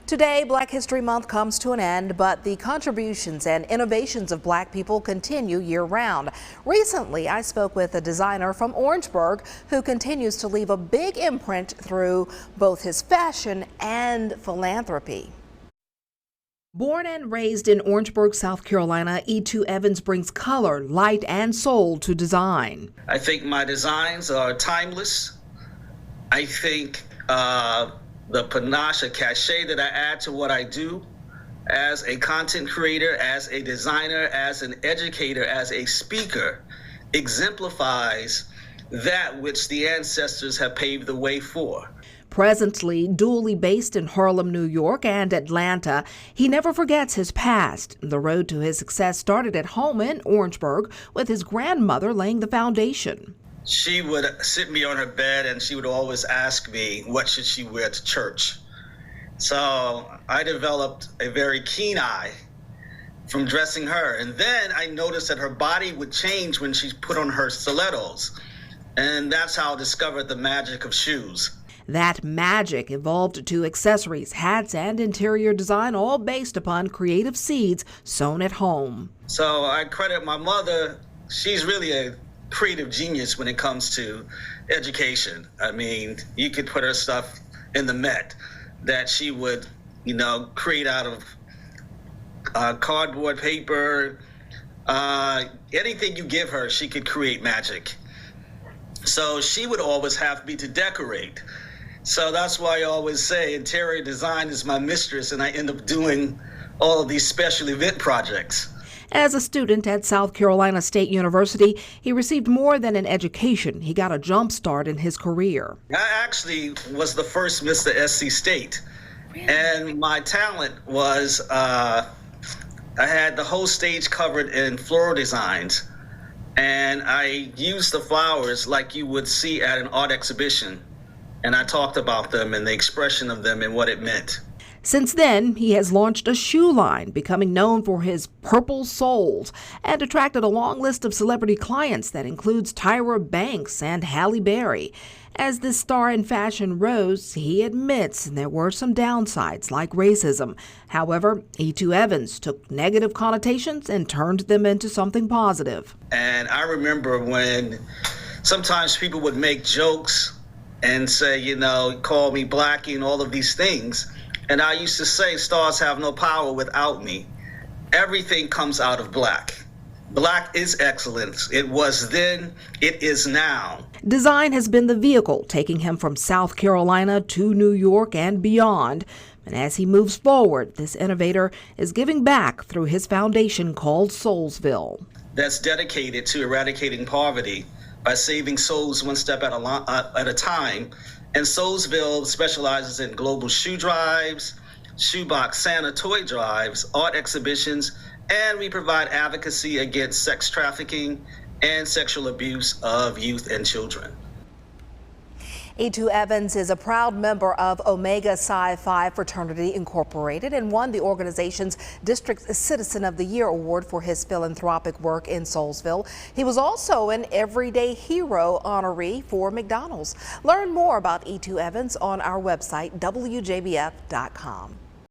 Today, Black History Month comes to an end, but the contributions and innovations of Black people continue year-round. Recently, I spoke with a designer from Orangeburg who continues to leave a big imprint through both his fashion and philanthropy. Born and raised in Orangeburg, South Carolina, E2 Evans brings color, light, and soul to design. I think my designs are timeless. I think the panache, a cachet that I add to what I do as a content creator, as a designer, as an educator, as a speaker, exemplifies that which the ancestors have paved the way for. Presently dually based in Harlem, New York and Atlanta, he never forgets his past. The road to his success started at home in Orangeburg with his grandmother laying the foundation. She would sit me on her bed and she would always ask me, what should she wear to church? So I developed a very keen eye from dressing her. And then I noticed that her body would change when she put on her stilettos. And that's how I discovered the magic of shoes. That magic evolved to accessories, hats, and interior design, all based upon creative seeds sown at home. So I credit my mother. She's really a creative genius when it comes to education. I mean, you could put her stuff in the Met that she would, create out of cardboard, paper, anything you give her, she could create magic. So she would always have me to decorate. So that's why I always say interior design is my mistress, and I end up doing all of these special event projects. As a student at South Carolina State University, he received more than an education. He got a jump start in his career. I actually was the first Mr. SC State. Really? And my talent was, I had the whole stage covered in floral designs. And I used the flowers like you would see at an art exhibition. And I talked about them and the expression of them and what it meant. Since then, he has launched a shoe line, becoming known for his purple soles, and attracted a long list of celebrity clients that includes Tyra Banks and Halle Berry. As this star in fashion rose, he admits there were some downsides like racism. However, E2 Evans took negative connotations and turned them into something positive. And I remember when sometimes people would make jokes and say, call me Blackie and all of these things. And I used to say, stars have no power without me. Everything comes out of Black. Black is excellence. It was then, it is now. Design has been the vehicle taking him from South Carolina to New York and beyond. And as he moves forward, this innovator is giving back through his foundation called Soulsville. That's dedicated to eradicating poverty by saving souls one step at a time. And Soulsville specializes in global shoe drives, shoebox Santa toy drives, art exhibitions, and we provide advocacy against sex trafficking and sexual abuse of youth and children. E2 Evans is a proud member of Omega Psi Phi Fraternity Incorporated and won the organization's District Citizen of the Year award for his philanthropic work in Soulsville. He was also an Everyday Hero honoree for McDonald's. Learn more about E2 Evans on our website, WJBF.com.